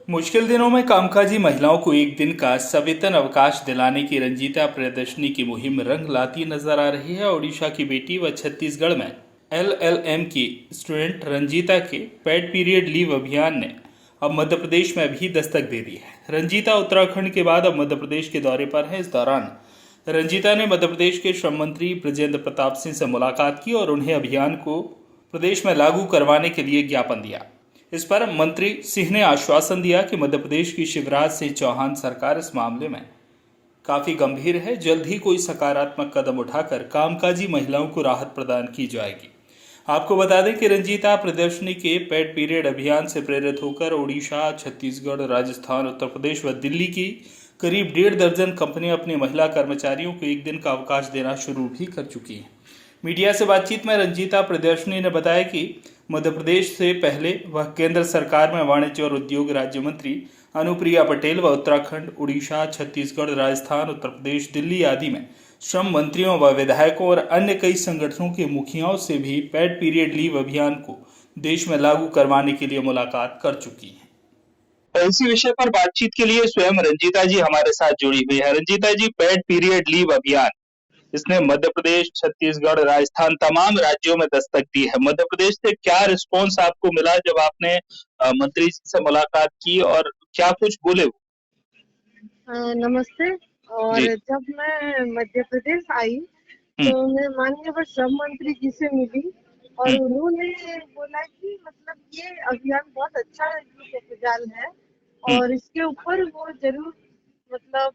मुश्किल दिनों में कामकाजी महिलाओं को एक दिन का सवेतन अवकाश दिलाने की रंजीता प्रियदर्शनी की मुहिम रंग लाती नजर आ रही है। ओडिशा की बेटी व छत्तीसगढ़ में एलएलएम की स्टूडेंट रंजीता के पेड पीरियड लीव अभियान ने अब मध्य प्रदेश में भी दस्तक दे दी है। रंजीता उत्तराखंड के बाद अब मध्य प्रदेश के दौरे पर है। इस दौरान रंजीता ने मध्य प्रदेश के श्रम मंत्री बृजेंद्र प्रताप सिंह से मुलाकात की और उन्हें अभियान को प्रदेश में लागू करवाने के लिए ज्ञापन दिया। इस पर मंत्री सिंह ने आश्वासन दिया कि मध्य प्रदेश की शिवराज सिंह चौहान सरकार इस मामले में काफी गंभीर है। जल्द ही कोई सकारात्मक कदम उठाकर कामकाजी महिलाओं को राहत प्रदान की जाएगी। आपको बता दें कि रंजीता प्रदर्शनी के पेड पीरियड अभियान से प्रेरित होकर ओडिशा, छत्तीसगढ़, राजस्थान, उत्तर प्रदेश व दिल्ली की करीब 1.5 दर्जन कंपनियां अपने महिला कर्मचारियों को एक दिन का अवकाश देना शुरू भी कर चुकी हैं। मीडिया से बातचीत में रंजीता प्रियदर्शनी ने बताया कि मध्य प्रदेश से पहले वह केंद्र सरकार में वाणिज्य और उद्योग राज्य मंत्री अनुप्रिया पटेल व उत्तराखंड, उड़ीसा, छत्तीसगढ़, राजस्थान, उत्तर प्रदेश, दिल्ली आदि में श्रम मंत्रियों व विधायकों और अन्य कई संगठनों के मुखियाओं से भी पेड पीरियड लीव अभियान को देश में लागू करवाने के लिए मुलाकात कर चुकी हैं। तो इसी विषय पर बातचीत के लिए स्वयं रंजीता जी हमारे साथ जुड़ी हुई है। रंजीता जी, पेड पीरियड लीव अभियान इसने मध्य प्रदेश, छत्तीसगढ़, राजस्थान तमाम राज्यों में दस्तक दी है। मध्य प्रदेश से क्या रिस्पांस आपको मिला जब आपने मंत्री जी से मुलाकात की और क्या कुछ बोले वो? नमस्ते। और जी। जब मैं मध्य प्रदेश आई हम्म, तो मैं माननीय श्रम मंत्री जी से मिली और हम्म, उन्होंने बोला कि मतलब ये अभियान बहुत अच्छा प्रोपोजल है हम्म, और इसके ऊपर वो जरूर मतलब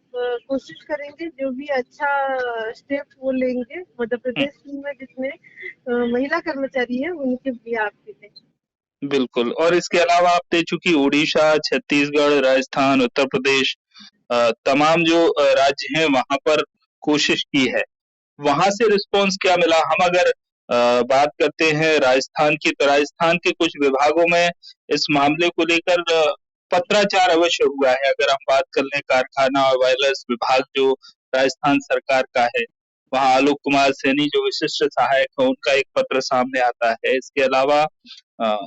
कोशिश करेंगे, जो भी अच्छा स्टेप वो लेंगे मध्य हम्म, प्रदेश में जितने महिला कर्मचारी है उनके भी आपके लिए। बिल्कुल। और इसके अलावा आप दे चुकी उड़ीसा, छत्तीसगढ़, राजस्थान, उत्तर प्रदेश तमाम जो राज्य हैं वहां पर कोशिश की है। वहां से रिस्पांस क्या मिला? हम अगर बात करते हैं राजस्थान की, तो राजस्थान के कुछ विभागों में इस मामले को लेकर पत्राचार अवश्य हुआ है। अगर हम बात कर लें कारखाना और वायरलेस विभाग जो राजस्थान सरकार का है, वहां आलोक कुमार सैनी जो विशिष्ट सहायक है, उनका एक पत्र सामने आता है। इसके अलावा अ,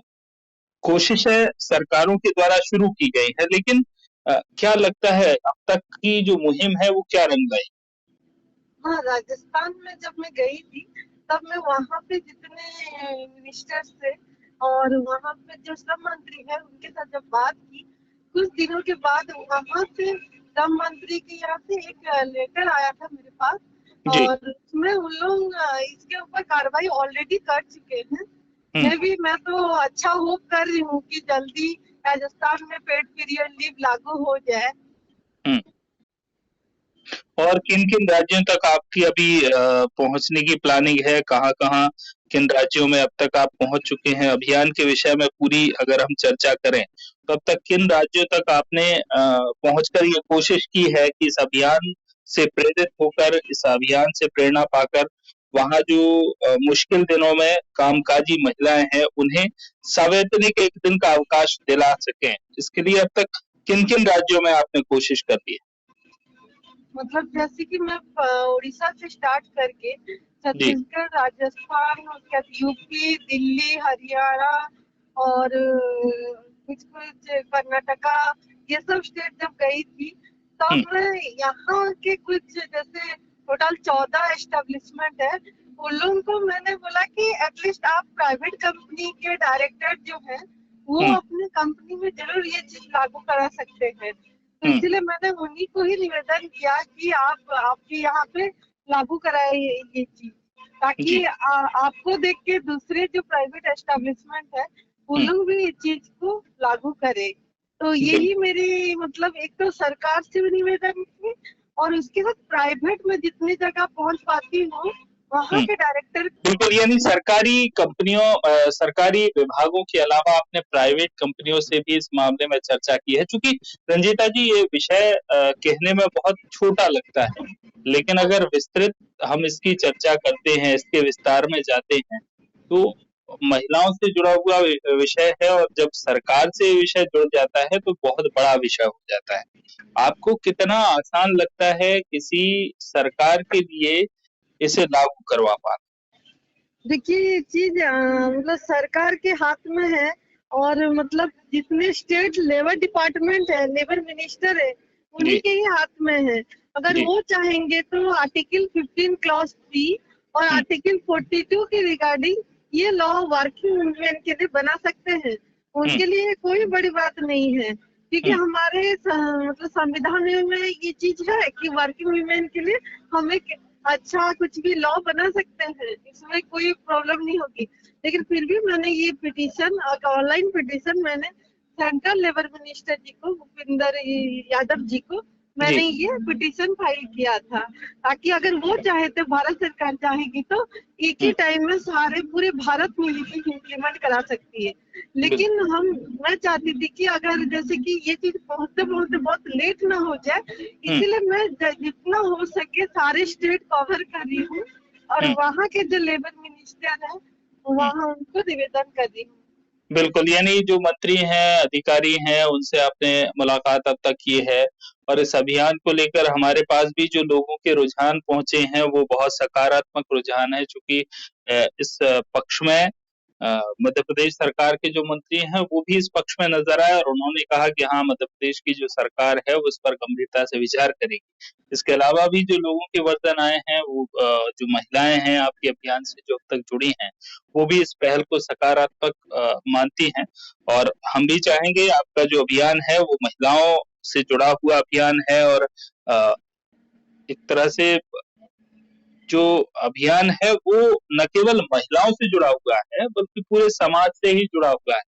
कोशिशें सरकारों के द्वारा शुरू की गई है, लेकिन क्या लगता है अब तक की जो मुहिम है वो क्या रंग लाई? हाँ, राजस्थान में जब मैं गई थी तब मैं वहाँ पे जितने मिनिस्टर्स थे और वहाँ पे जो श्रम मंत्री है उनके साथ जब बात की, कुछ दिनों के बाद वहाँ से श्रम मंत्री के यहाँ से एक लेटर आया था मेरे पास जी। और उसमें उन लोग इसके ऊपर कार्रवाई ऑलरेडी कर चुके हैं। हम्म, मैं तो अच्छा होप कर रही हूँ कि जल्दी राजस्थान में पेड पीरियड लीव लागू हो जाए। हम्म। और किन-किन राज्यों तक आपकी अभी पहुँचने की प्लानिंग है? कहाँ-कहाँ, किन राज्यों में अब तक आप पहुँच चुके हैं? अभियान के विषय में पूरी अगर हम चर्चा करें, तो अब तक किन राज्यों तक आपने पहुँचकर ये कोशिश की है कि इस अभियान से प्रेरित होकर, इस अभियान से प्रेरणा पाकर वहाँ जो मुश्किल दिनों में कामकाजी महिलाएँ हैं, उन्हें सवैतनिक 1 दिन का अवकाश दिला सकें? इसके लिए अब तक किन-किन राज्यों में आपने कोशिश कर ली है? मतलब जैसे कि मैं उड़ीसा से स्टार्ट करके जी। छत्तीसगढ़, राजस्थान, उसके बाद यूपी, दिल्ली, हरियाणा और कुछ कुछ कर्नाटका, ये सब स्टेट जब गई थी हुँ, तब मैं यहाँ के कुछ जैसे टोटल 14 एस्टेब्लिशमेंट है, उन लोगों को मैंने बोला कि एटलीस्ट आप प्राइवेट कंपनी के डायरेक्टर जो है वो हुँ, अपनी कंपनी में जरूर ये चीज लागू करा सकते हैं। तो हुँ, इसीलिए मैंने उन्हीं को ही निवेदन किया कि आप आपके यहाँ पे लागू कराए ये चीज, ताकि जी, आपको देख के दूसरे जो प्राइवेट एस्टेब्लिशमेंट है वो हुँ, लोग भी इस चीज को लागू करे। तो बिल यही मेरी मतलब एक तो सरकार से भी निवेदन है और उसके बाद प्राइवेट में जितनी जगह पहुंच पाती हूँ वहाँ हुँ, के डायरेक्टर। बिल्कुल। यानी सरकारी कंपनियों सरकारी विभागों के अलावा आपने प्राइवेट कंपनियों से भी इस मामले में चर्चा की है। चूँकि रंजीता जी, ये विषय कहने में बहुत छोटा लगता है, लेकिन अगर विस्तृत हम इसकी चर्चा करते हैं, इसके विस्तार में जाते हैं, तो महिलाओं से जुड़ा हुआ विषय है और जब सरकार से ये विषय जुड़ जाता है, तो बहुत बड़ा विषय हो जाता है। आपको कितना आसान लगता है किसी सरकार के लिए इसे लागू करवा पाना? देखिए ये चीज मतलब सरकार के हाथ में है और मतलब जितने स्टेट लेबर डिपार्टमेंट है, लेबर मिनिस्टर है, उन्हीं जी के ही हाथ में है। अगर जी। वो चाहेंगे तो आर्टिकल 15 क्लॉज 3 और हम्म, आर्टिकल 42 के रिगार्डिंग ये लॉ वर्किंग वुमेन के लिए बना सकते हैं। हम्म, उनके लिए कोई बड़ी बात नहीं है, क्योंकि हम्म, हमारे मतलब संविधान में ये चीज है कि वर्किंग वुमेन के लिए हम एक अच्छा कुछ भी लॉ बना सकते हैं, इसमें कोई प्रॉब्लम नहीं होगी। लेकिन फिर भी मैंने ये पिटीशन, ऑनलाइन पिटीशन मैंने सेंट्रल लेबर मिनिस्टर जी को, भूपिंदर यादव जी को जी मैंने ये पिटीशन फाइल किया था, ताकि अगर वो चाहे तो, भारत सरकार चाहेगी तो एक ही हम्म, टाइम में सारे पूरे भारत में इम्प्लीमेंट करा सकती है। बिल्कुल। लेकिन मैं चाहती थी कि अगर जैसे कि ये चीज पहुंचते पहुंचते बहुत लेट ना हो जाए, हम्म, इसीलिए मैं जितना हो सके सारे स्टेट कवर कर रही हूँ और हम्म, वहाँ के जो लेबर मिनिस्टर है हम्म, वहाँ उनको निवेदन कर रही हूँ। बिल्कुल, यानी जो मंत्री हैं, अधिकारी हैं, उनसे आपने मुलाकात अब तक की है और इस अभियान को लेकर हमारे पास भी जो लोगों के रुझान पहुँचे हैं, वो बहुत सकारात्मक रुझान है। चूँकि इस पक्ष में मध्य प्रदेश सरकार के जो मंत्री हैं, वो भी इस पक्ष में नज़र आए और उन्होंने कहा कि हाँ, मध्य प्रदेश की जो सरकार है, वो इस पर गंभीरता से विचार करेगी। इसके अलावा भी जो लोगों के वर्तन आए हैं, वो जो महिलाएँ हैं, आपके अभियान से जो अब तक जुड़ी हैं, वो भी इस पहल को सकारात्मक मानती हैं और हम भी चाहेंगे आपका जो अभियान है वो महिलाओं से जुड़ा हुआ अभियान है और अ, एक तरह से जो अभियान है वो न केवल महिलाओं से जुड़ा हुआ है बल्कि पूरे समाज से ही जुड़ा हुआ है।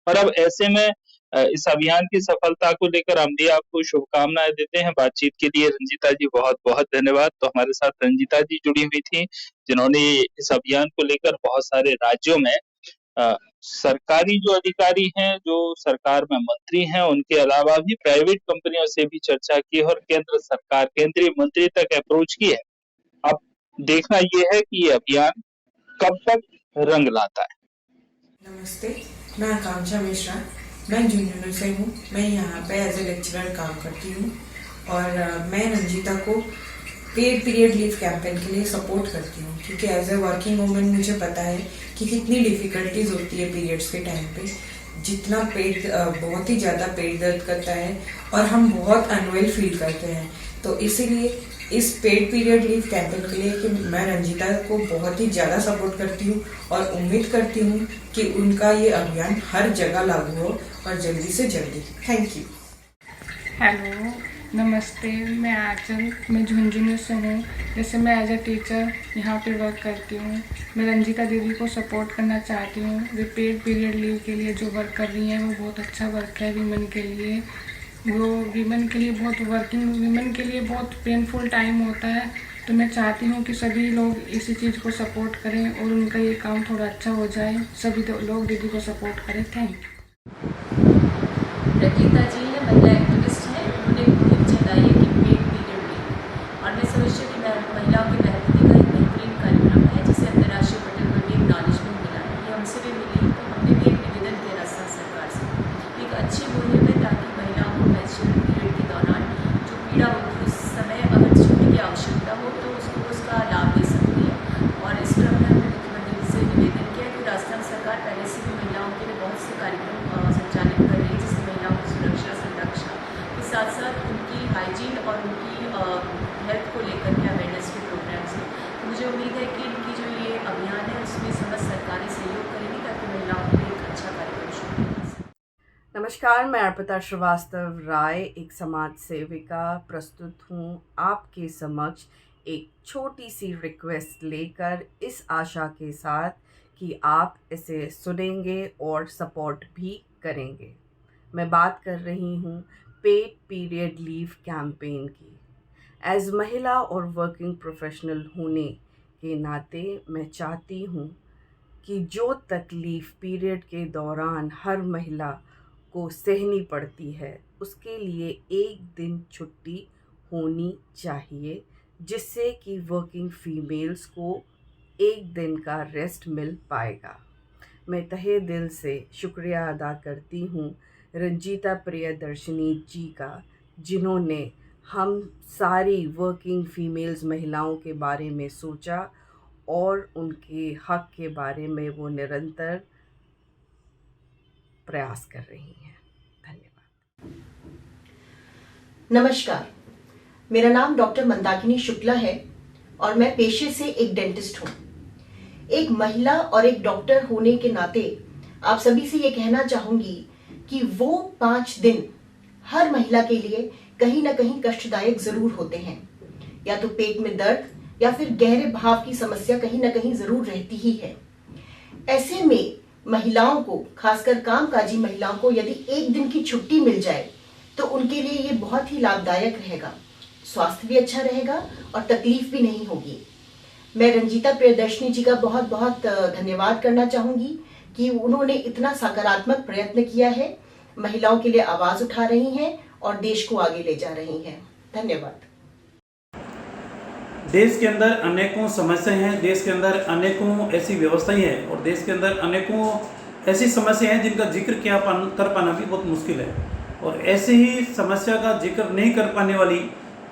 और अब ऐसे में इस अभियान की सफलता को लेकर हम भी आपको शुभकामनाएं देते हैं। बातचीत के लिए रंजीता जी बहुत-बहुत धन्यवाद। तो हमारे साथ रंजीता जी जुड़ी हुई थी, जिन्होंने इस अभियान को लेकर बहुत सारे राज्यों में अ, सरकारी जो अधिकारी हैं, जो सरकार में मंत्री हैं, उनके अलावा भी प्राइवेट कंपनियों से भी चर्चा की है और केंद्र सरकार, केंद्रीय मंत्री तक अप्रोच की है। अब देखना ये है कि ये अभियान कब तक रंग लाता है। नमस्ते, मैं आकांक्षा मिश्रा। मैं झुंझुनू से हूँ। मैं यहाँ पे एज ए लेक्चरर काम करती हूँ और मैं रंजीता को पेड पीरियड लीव कैंपेन के लिए सपोर्ट करती हूँ, क्योंकि एज ए वर्किंग वुमेन मुझे पता है कि कितनी डिफिकल्टीज होती है पीरियड्स के टाइम पे। जितना पेट बहुत ही ज़्यादा पेट दर्द करता है और हम बहुत अनवेल फील करते हैं। तो इसीलिए इस पेड पीरियड लीव कैंपेन के लिए कि मैं रंजीता को बहुत ही ज़्यादा सपोर्ट करती हूँ और उम्मीद करती हूँ कि उनका ये अभियान हर जगह लागू हो और जल्दी से जल्दी। Thank you. हेलो, नमस्ते। मैं आंचल, मैं झुंझुनू से हूँ। जैसे मैं एज ए टीचर यहाँ पे वर्क करती हूँ। मैं रंजीता दीदी को सपोर्ट करना चाहती हूँ। वे पेड पीरियड लीव के लिए जो वर्क कर रही हैं वो बहुत अच्छा वर्क है वीमेन के लिए। वो वीमेन के लिए बहुत, वर्किंग वीमेन के लिए बहुत पेनफुल टाइम होता है। तो मैं चाहती हूँ कि सभी लोग इसी चीज़ को सपोर्ट करें और उनका ये काम थोड़ा अच्छा हो जाए। सभी लोग दीदी को सपोर्ट करें। Thank you. रंजीता जी है, महिला एक्टिविस्ट है। उन्होंने मुहिम चलाई है कि पेड पीरियड लीव, और मैं समझती हूँ कि महिलाओं की बेहतरी का एक बेहतरीन कार्यक्रम है जिसे अंतर्राष्ट्रीय पटल पर भी एक्नॉलेजमेंट मिला है। ये हमसे भी मिली, तो हमने भी एक निवेदन किया राजस्थान सरकार से। एक अच्छी मुहिम है ताकि महिलाओं को मेंस्ट्रुअल पीरियड के दौरान जो पीड़ा होती है उस समय अगर छुट्टी की आवश्यकता हो तो उसको उसका लाभ ले सकती है। और इस क्रम में हमने मुख्यमंत्री से निवेदन किया कि राजस्थान सरकार पहले से भी महिलाओं के लिए बहुत से कार्यक्रम संचालित कर रही है, जिससे महिलाओं की सुरक्षा संरक्षा के साथ साथ उनकी हाइजीन और उनकी हेल्थ को लेकर के अवेयरनेस के प्रोग्राम्स हैं। तो मुझे उम्मीद है कि इनकी जो ये अभियान है उसमें समस्त सरकारें सहयोग करेंगी ताकि महिलाओं के लिए एक अच्छा कार्यक्रम शुरू हो सके। नमस्कार, मैं अर्पिता श्रीवास्तव राय, एक समाज सेविका, प्रस्तुत हूँ आपके समक्ष एक छोटी सी रिक्वेस्ट लेकर, इस आशा के साथ कि आप इसे सुनेंगे और सपोर्ट भी करेंगे। मैं बात कर रही हूँ पेड पीरियड लीव कैंपेन की। एज महिला और वर्किंग प्रोफेशनल होने के नाते मैं चाहती हूँ कि जो तकलीफ़ पीरियड के दौरान हर महिला को सहनी पड़ती है, उसके लिए एक दिन छुट्टी होनी चाहिए, जिससे कि वर्किंग फीमेल्स को एक दिन का रेस्ट मिल पाएगा। मैं तहे दिल से शुक्रिया अदा करती हूँ रंजीता प्रियदर्शनी जी का, जिन्होंने हम सारी वर्किंग फीमेल्स महिलाओं के बारे में सोचा और उनके हक के बारे में वो निरंतर प्रयास कर रही हैं। धन्यवाद। नमस्कार, मेरा नाम डॉक्टर मंदाकिनी शुक्ला है और मैं पेशे से एक डेंटिस्ट हूँ। एक महिला और एक डॉक्टर होने के नाते आप सभी से ये कहना चाहूंगी कि वो 5 दिन हर महिला के लिए कहीं ना कहीं कष्टदायक जरूर होते हैं। या तो पेट में दर्द या फिर गहरे भाव की समस्या कहीं ना कहीं जरूर रहती ही है। ऐसे में महिलाओं को, खासकर कामकाजी महिलाओं को, यदि एक दिन की छुट्टी मिल जाए तो उनके लिए ये बहुत ही लाभदायक रहेगा। स्वास्थ्य भी अच्छा रहेगा और तकलीफ भी नहीं होगी। मैं रंजीता प्रियदर्शनी जी का बहुत बहुत धन्यवाद करना चाहूंगी कि उन्होंने इतना सकारात्मक प्रयत्न किया है, महिलाओं के लिए आवाज उठा रही हैं और देश को आगे ले जा रही हैं। धन्यवाद। देश के अंदर अनेकों समस्याएं हैं, देश के अंदर अनेकों ऐसी व्यवस्थाएं हैं और देश के अंदर अनेकों ऐसी समस्याएं हैं जिनका जिक्र कर पाना भी बहुत मुश्किल है। और ऐसे ही समस्या का जिक्र नहीं कर पाने वाली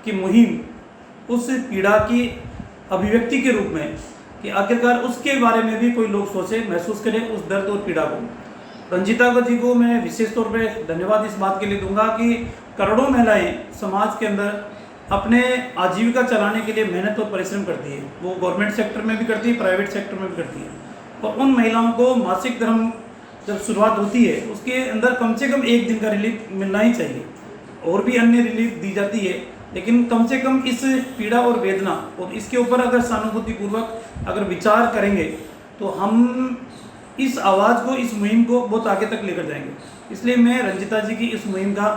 की मुहिम उस पीड़ा की अभिव्यक्ति के रूप में कि आखिरकार उसके बारे में भी कोई लोग सोचे, महसूस करें उस दर्द और पीड़ा को। रंजीता जी को मैं विशेष तौर पे धन्यवाद इस बात के लिए दूंगा कि करोड़ों महिलाएं समाज के अंदर अपने आजीविका चलाने के लिए मेहनत और परिश्रम करती है। वो गवर्नमेंट सेक्टर में भी करती है, प्राइवेट सेक्टर में भी करती है। और उन महिलाओं को मासिक धर्म जब शुरुआत होती है उसके अंदर कम से कम एक दिन का रिलीफ मिलना ही चाहिए। और भी अन्य रिलीफ दी जाती है, लेकिन कम से कम इस पीड़ा और वेदना और इसके ऊपर अगर सहानुभूतिपूर्वक अगर विचार करेंगे तो हम इस आवाज़ को, इस मुहिम को बहुत आगे तक लेकर जाएंगे। इसलिए मैं रंजीता जी की इस मुहिम का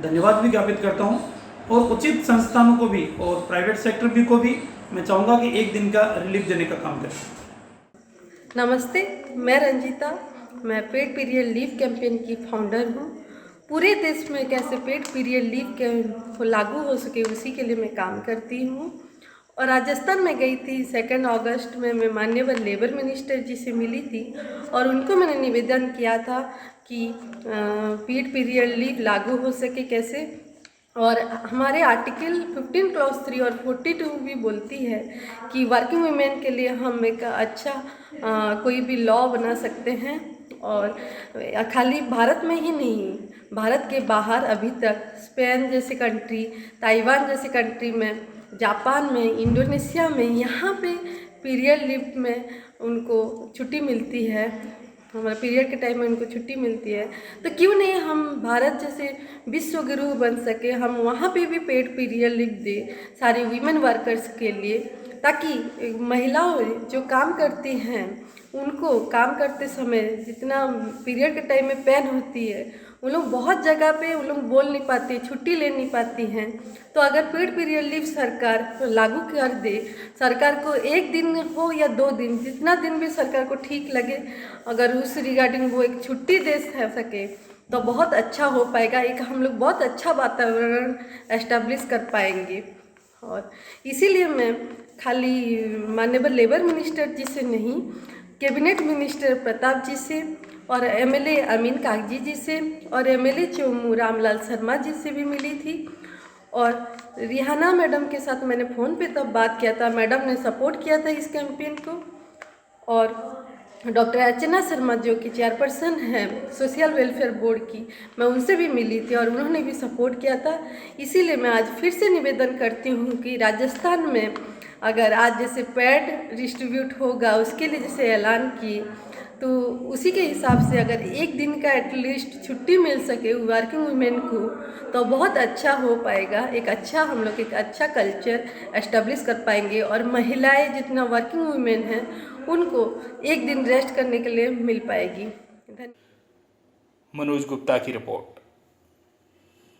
धन्यवाद भी ज्ञापित करता हूँ और उचित संस्थानों को भी और प्राइवेट सेक्टर भी को भी मैं चाहूँगा कि एक दिन का रिलीफ देने का काम करें। नमस्ते, मैं रंजीता, मैं पेड पीरियड लीव कैंपेन की फाउंडर हूँ। पूरे देश में कैसे पेड पीरियड लीव के लागू हो सके उसी के लिए मैं काम करती हूँ। और राजस्थान में गई थी 2 अगस्त में, मैं माननीय लेबर मिनिस्टर जी से मिली थी और उनको मैंने निवेदन किया था कि पेड पीरियड लीव लागू हो सके कैसे। और हमारे आर्टिकल 15 क्लॉज 3 और 42 भी बोलती है कि वर्किंग वुमेन के लिए हम एक अच्छा कोई भी लॉ बना सकते हैं। और खाली भारत में ही नहीं, भारत के बाहर अभी तक स्पेन जैसे कंट्री, ताइवान जैसे कंट्री में, जापान में, इंडोनेशिया में, यहाँ पे पीरियड लीव में उनको छुट्टी मिलती है। हमारे पीरियड के टाइम में उनको छुट्टी मिलती है। तो क्यों नहीं हम भारत जैसे विश्व गुरु बन सके, हम वहाँ पे भी पेड पीरियड लीव दें सारे वीमेन वर्कर्स के लिए, ताकि महिलाओं जो काम करती हैं उनको काम करते समय जितना पीरियड के टाइम में पेन होती है, उन लोग बहुत जगह पे उन लोग बोल नहीं पाती, छुट्टी ले नहीं पाती हैं। तो अगर पेड पीरियड लीव सरकार लागू कर दे, सरकार को 1 दिन हो या 2 दिन, जितना दिन भी सरकार को ठीक लगे, अगर उस रिगार्डिंग वो एक छुट्टी दे सके तो बहुत अच्छा हो पाएगा। एक हम लोग बहुत अच्छा वातावरण एस्टेब्लिश कर पाएंगे। और इसीलिए मैं खाली माननीय लेबर मिनिस्टर जी से नहीं, कैबिनेट मिनिस्टर प्रताप जी से और एमएलए अमीन कागजी जी से और एमएलए चोमू रामलाल शर्मा जी से भी मिली थी। और रिहाना मैडम के साथ मैंने फ़ोन पे तब बात किया था, मैडम ने सपोर्ट किया था इस कैंपेन को। और डॉक्टर अर्चना शर्मा जो कि चेयरपर्सन हैं सोशल वेलफेयर बोर्ड की, मैं उनसे भी मिली थी और उन्होंने भी सपोर्ट किया था। इसीलिए मैं आज फिर से निवेदन करती हूँ कि राजस्थान में अगर आज जैसे पैड डिस्ट्रीब्यूट होगा उसके लिए जैसे ऐलान किए, तो उसी के हिसाब से अगर 1 दिन का एटलीस्ट छुट्टी मिल सके वर्किंग वुमेन को तो बहुत अच्छा हो पाएगा। एक अच्छा हम लोग एक अच्छा कल्चर एस्टेब्लिश कर पाएंगे और महिलाएं जितना वर्किंग वुमेन हैं उनको 1 दिन रेस्ट करने के लिए मिल पाएगी। मनोज गुप्ता की रिपोर्ट।